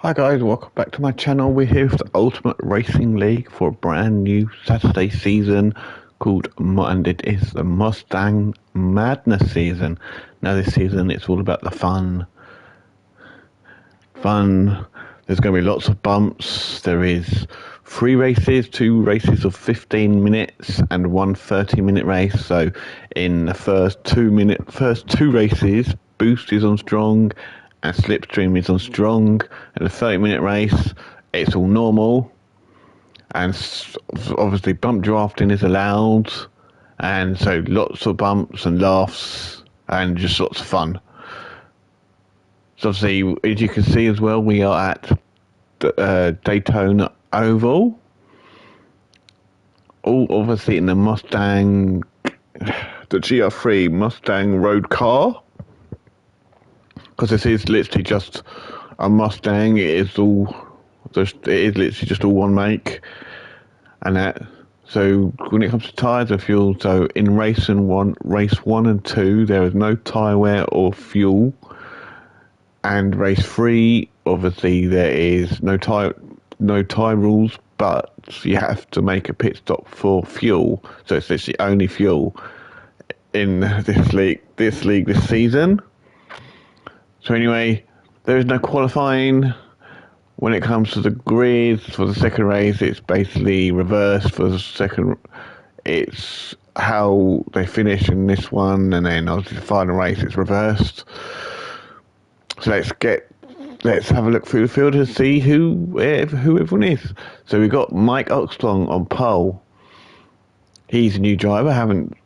Hi guys, welcome back to my channel. We're here with the Ultimate Racing League for a brand new Saturday season called, and it is the Mustang Madness season. Now this season it's all about the fun. There's going to be lots of bumps. There is 3 races, 2 races of 15 minutes and one 30-minute race. So in the first 2 races, Boost is on strong and Slipstream is on strong. And the 30-minute race, it's all normal. And obviously bump drafting is allowed. And so lots of bumps and laughs and just lots of fun. So obviously, as you can see as well, we are at Daytona Oval. All obviously in the Mustang, the GR3 Mustang road car. Because this is literally just a Mustang. It is literally just all one make. And that. So when it comes to tyres and fuel, so in race 1 and 2, there is no tyre wear or fuel. And race 3, obviously there is no tire rules, but you have to make a pit stop for fuel. So it's literally only fuel in this league this season. So anyway, there is no qualifying. When it comes to the grids for the second race, it's basically reversed. For the second, it's how they finish in this one, and then obviously the final race it's reversed. So let's have a look through the field and see who everyone is. So we've got Mike Oxlong on pole. He's a new driver, haven't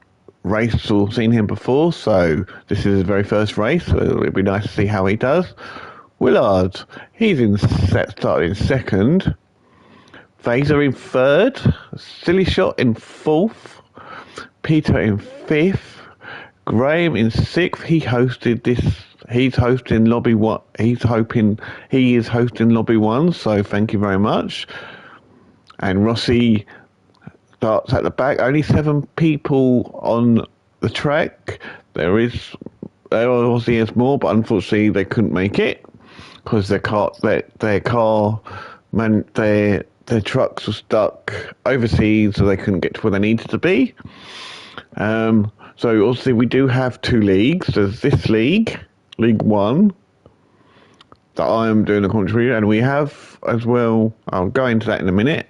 raced or seen him before, so this is his very first race, so it'll be nice to see how he does. Willard, he's started in second. Vaser in third. Silly Shot in fourth. Peter in fifth. Graham in sixth. He's hosting lobby one. He is hosting lobby 1. So thank you very much. And Rossi starts at the back. Only 7 people on the track. There obviously is more, but unfortunately they couldn't make it because their trucks were stuck overseas, so they couldn't get to where they needed to be. So obviously we do have 2 leagues. There's this league, League 1, that I am doing the commentary, and we have as well, I'll go into that in a minute.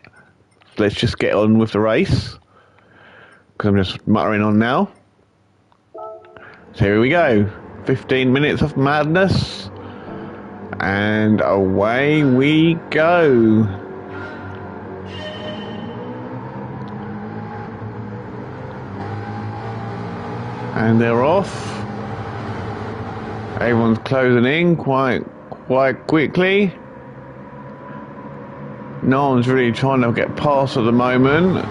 Let's just get on with the race, because I'm just muttering on now. So here we go, 15 minutes of madness, and away we go. And they're off. Everyone's closing in quite quickly. No one's really trying to get past at the moment.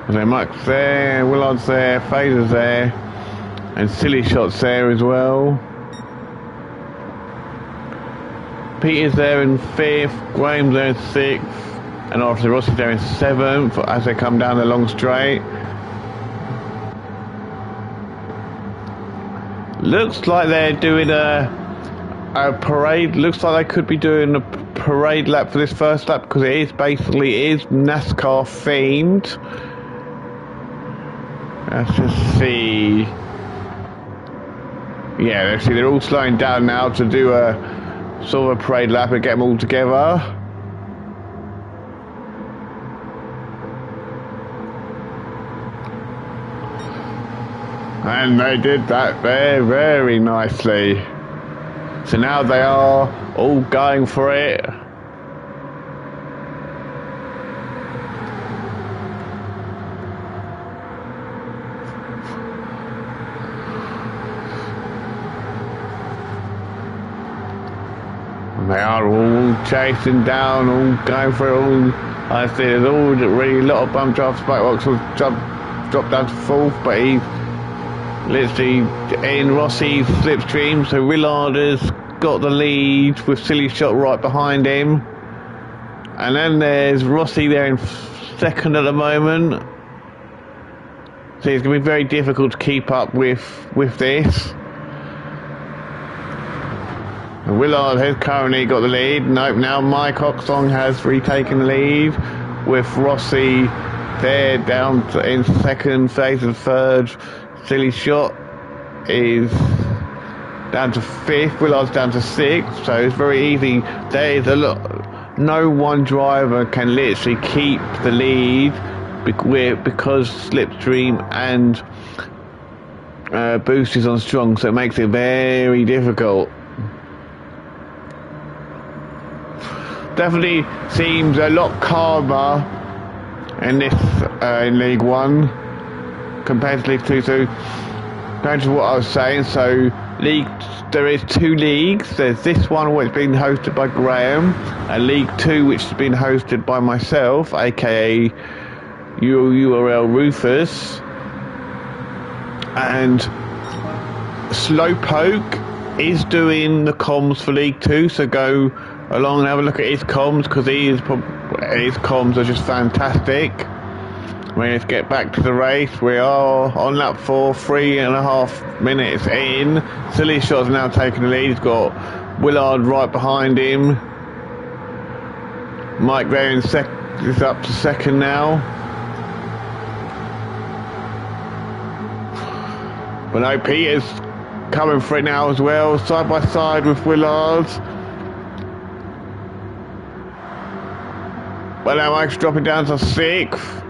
So Mike's there, Willard's there, Fader's there, and Silly Shot's there as well. Peter's there in 5th, Graham's there in 6th, and obviously Rossi's there in 7th as they come down the long straight. Looks like they're doing a parade. Looks like they could be doing a parade lap for this first lap, because it is NASCAR themed. Let's just see. Yeah, let's see, they're all slowing down now to do a sort of a parade lap and get them all together. And they did that very nicely. So now they are all going for it. They are all chasing down, all going for it. All I see there's already a lot of bump drafts. Spikebox will drop down to 4th, but he's literally in Rossi's slipstream. So Willard has got the lead with Silly Shot right behind him. And then there's Rossi there in second at the moment. So it's going to be very difficult to keep up with this. And Willard has currently got the lead. Nope, now Mike Oxong has retaken the lead with Rossi there down to, in second, phase of third. Silly Shot is down to fifth, Willard's down to sixth, so it's very easy. There is a lot. No one driver can literally keep the lead because Slipstream and Boost is on strong, so it makes it very difficult. Definitely seems a lot calmer in this in League One compared to League Two. So going to what I was saying, so there is two leagues. There's this one which has been hosted by Graham, and League Two which has been hosted by myself, aka URL-RUTHLESS, and Slowpoke is doing the comms for League Two, so go along and have a look at his comms, because his comms are just fantastic. Let's get back to the race. We are on lap 4, 3.5 minutes in. Silly Shot's now taking the lead. He's got Willard right behind him. Mike there in is up to second now. But no, Peter's coming for it now as well, side by side with Willard. Well, now Mike's dropping down to sixth.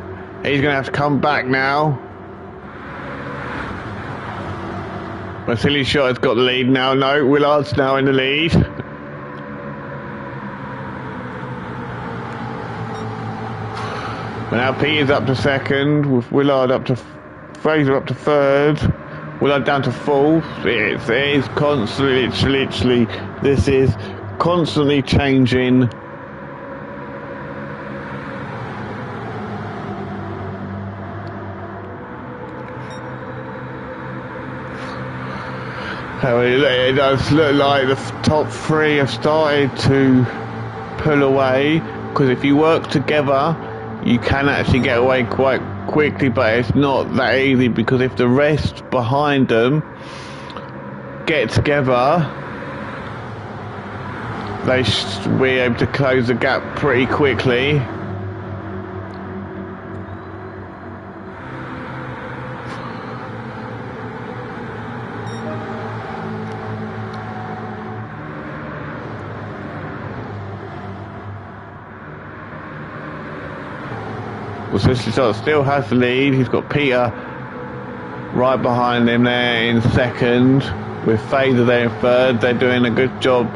He's going to have to come back now. But Silly Shot has got the lead now. No, Willard's now in the lead. But now Peter's up to second, with Willard up to Fraser up to third. Willard down to fourth. It is constantly, literally, this is constantly changing. It does look like the top three have started to pull away, because if you work together you can actually get away quite quickly, but it's not that easy, because if the rest behind them get together, they should be able to close the gap pretty quickly. Well, still has the lead. He's got Peter right behind him there in second, with Fader there in third. They're doing a good job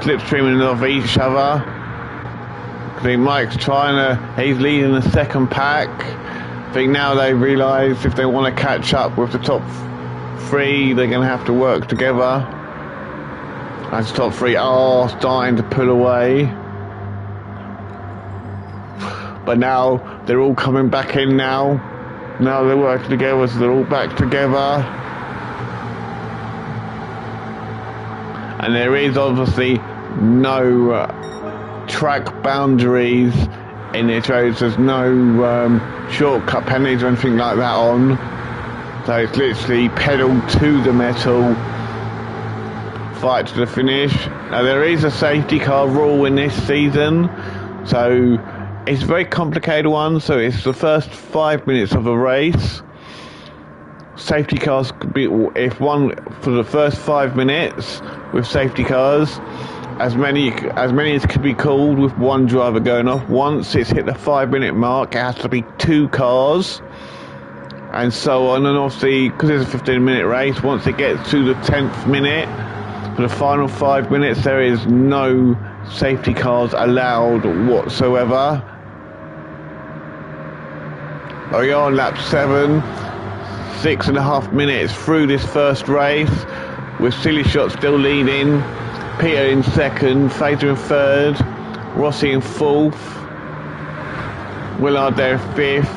slipstreaming off each other. I think Mike's he's leading the second pack. I think now they realise if they want to catch up with the top three, they're going to have to work together. As the top three are starting to pull away. But now they're all coming back in now. Now they're working together, so they're all back together. And there is obviously no track boundaries in it. There's no shortcut penalties or anything like that on. So it's literally pedal to the metal, fight to the finish. Now there is a safety car rule in this season, so it's a very complicated one. So it's the first 5 minutes of a race. Safety cars could be, if one for the first 5 minutes with safety cars, as many as could be called with one driver going off. Once it's hit the 5 minute mark, it has to be 2 cars, and so on. And obviously, because it's a 15-minute race, once it gets to the 10th minute, for the final 5 minutes, there is no safety cars allowed whatsoever. We are on lap 7, 6.5 minutes through this first race, with Silly Shot still leading, Peter in second, Fader in third, Rossi in fourth, Willard there in fifth,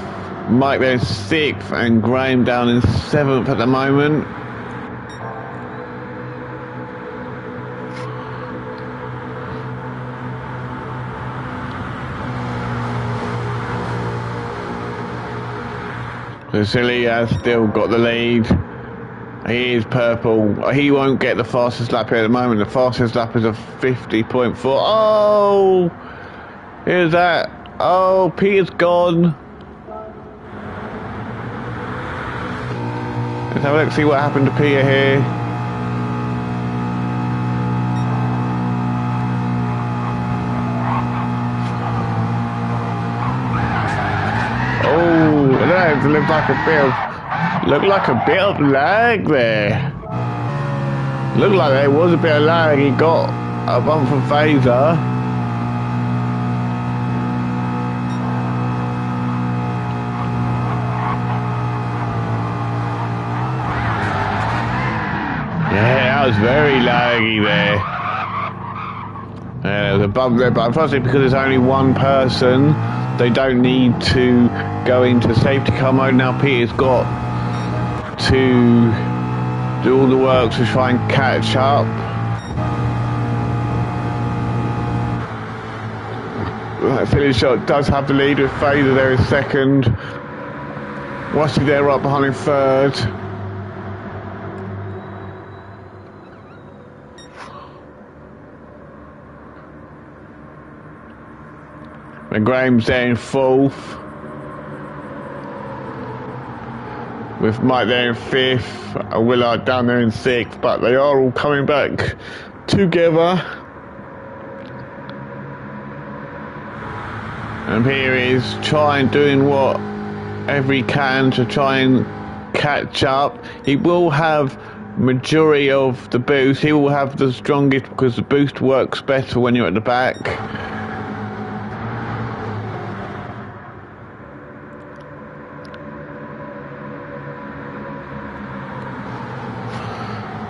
Mike there in sixth, and Graham down in seventh at the moment. So Silly has still got the lead. He is purple. He won't get the fastest lap here at the moment. The fastest lap is a 50.4. Oh! Here's that. Oh, Peter's gone. Let's have a look, see what happened to Peter here. Oh, that looked like a bit of lag there. Looked like there was a bit of lag. He got a bump from Phaser. Yeah, that was very laggy there. Yeah, there's a bump there, but unfortunately because there's only one person, they don't need to go into safety car mode. Now Peter's got to do all the work to try and catch up. Silly Shot does have the lead with Phaser there in second. Rusty there right behind in third. And Graham's there in fourth. With Mike there in fifth. And Willard down there in sixth. But they are all coming back together. And here he is doing whatever he can to try and catch up. He will have majority of the boost. He will have the strongest because the boost works better when you're at the back.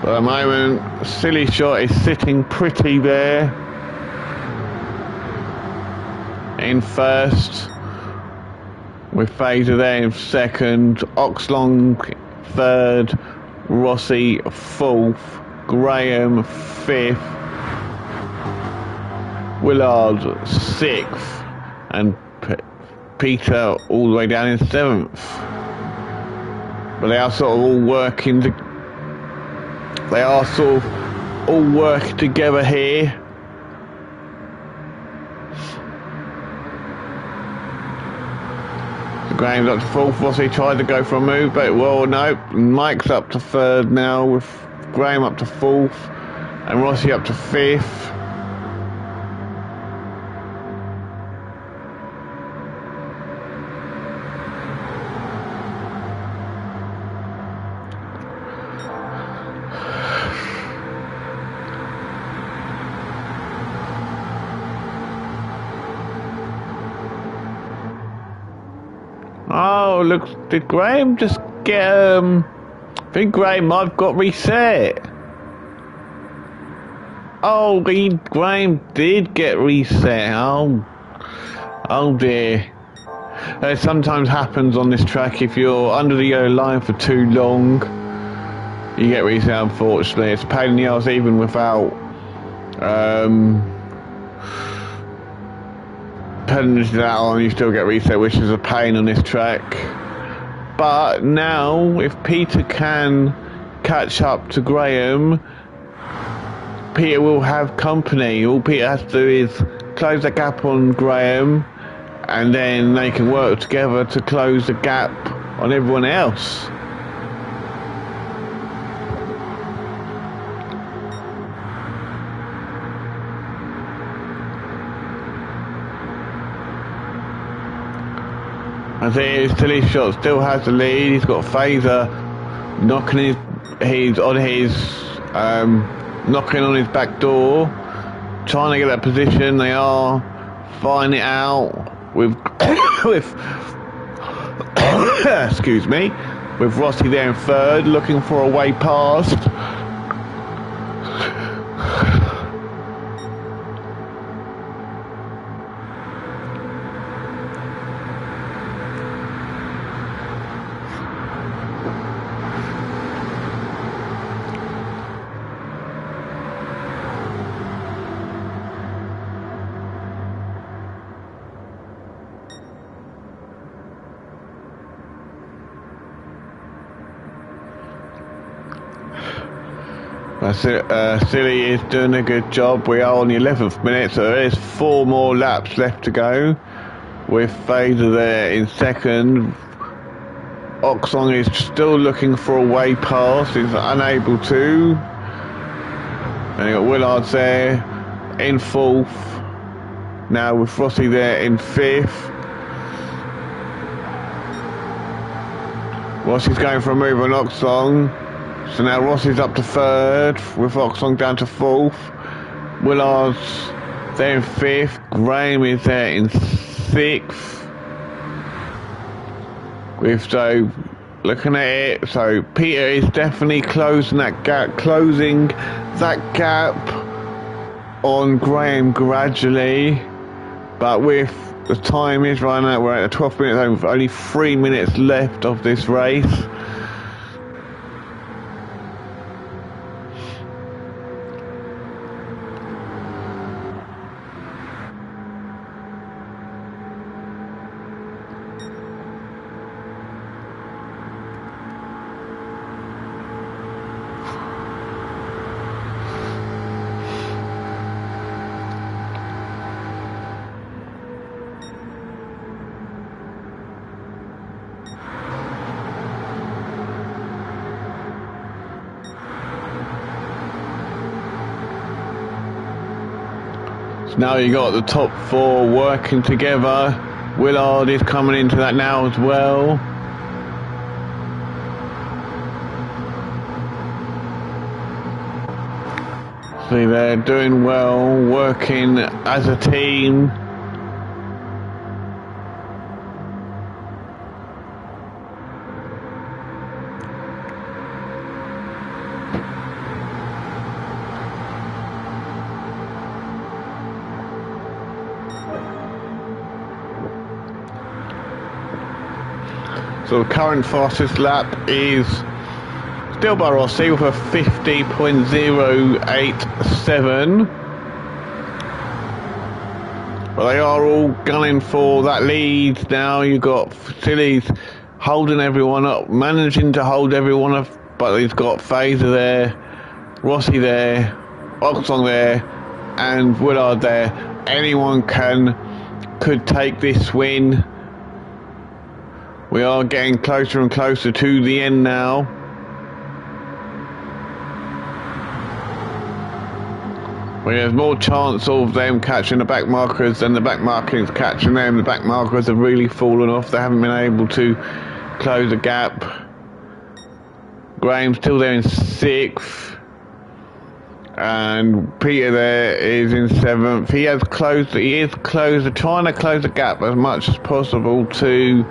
But at the moment, Silly Shot is sitting pretty there. In first, with Phaser there in second, Oxlong third, Rossi fourth, Graham fifth, Willard sixth, and Peter all the way down in seventh. But they are sort of all working together here. Graham's up to fourth. Rossi tried to go for a move, but well, no. Mike's up to third now, with Graham up to fourth, and Rossi up to fifth. Oh, look, did Graham just get, I think Graham might have got reset. Oh, Graham did get reset. Oh dear. That sometimes happens on this track. If you're under the yellow line for too long, you get reset, unfortunately. It's a pain in the arse even without, penalties that on, you still get reset, which is a pain on this track. But now, if Peter can catch up to Graham, Peter will have company. All Peter has to do is close the gap on Graham, and then they can work together to close the gap on everyone else. As it is, Silly Shot still has the lead. He's got Phaser knocking knocking on his back door, trying to get that position. They are finding it out with excuse me, with Rossi there in third, looking for a way past. Silly is doing a good job. We are on the 11th minute, so there is 4 more laps left to go. With Phaser there in second. Oxong is still looking for a way past. He's unable to. And you got Willards there in 4th. Now with Rossi there in 5th. Rossi's going for a move on Oxong. So now Rossi's up to 3rd, with Oxong down to 4th. Willards there in 5th. Graham is there in 6th. With so looking at it, so Peter is definitely closing that gap on Graham gradually. But with the time is running out, we're at the 12th minute, only 3 minutes left of this race. Now you got the top 4 working together. Willard is coming into that now as well. See, they're doing well, working as a team. So the current fastest lap is still by Rossi with a 50.087. But they are all gunning for that lead now. You've got Silly's holding everyone up, managing to hold everyone up, but he's got Phaser there, Rossi there, Oxong there, and Willard there. Anyone could take this win. We are getting closer and closer to the end now. Well, there's more chance of them catching the back markers than the back markers catching them. The back markers have really fallen off. They haven't been able to close the gap. Graham's still there in 6th. And Peter there is in 7th. He is trying to close the gap as much as possible to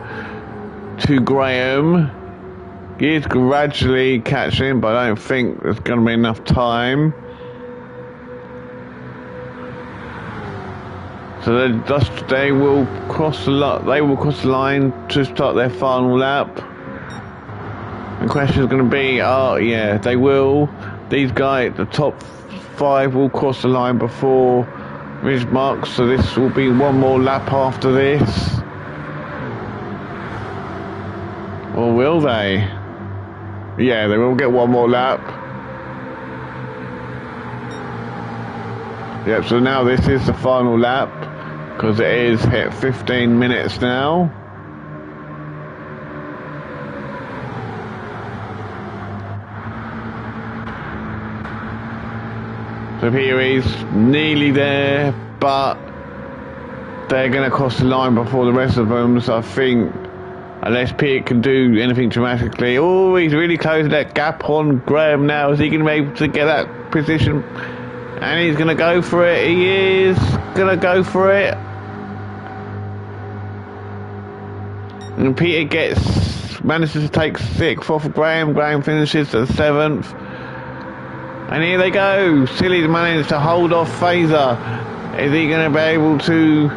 Graham. He is gradually catching, but I don't think there's going to be enough time. So they will cross the line to start their final lap. The question is going to be, yeah, they will. These guys, the top 5 will cross the line before Ridge marks, so this will be one more lap after this. Or will they? Yeah, they will get one more lap. Yep, so now this is the final lap, because it is hit 15 minutes now. So here he's nearly there, but they're going to cross the line before the rest of them, so I think unless Peter can do anything dramatically. Oh, he's really closing that gap on Graham now. Is he going to be able to get that position? And he's going to go for it. He is going to go for it. And Peter manages to take 6th off of Graham. Graham finishes at 7th. And here they go. Silly's managed to hold off Phaser. Is he going to be able to?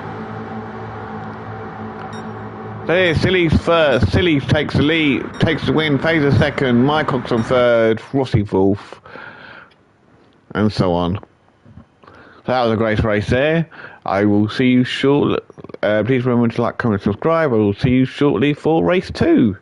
There, Silly's first. Silly takes the lead, takes the win. Phaser second. Mike Oxon third. Rossi fourth, and so on. So that was a great race there. I will see you shortly. Please remember to like, comment, subscribe. I will see you shortly for race 2.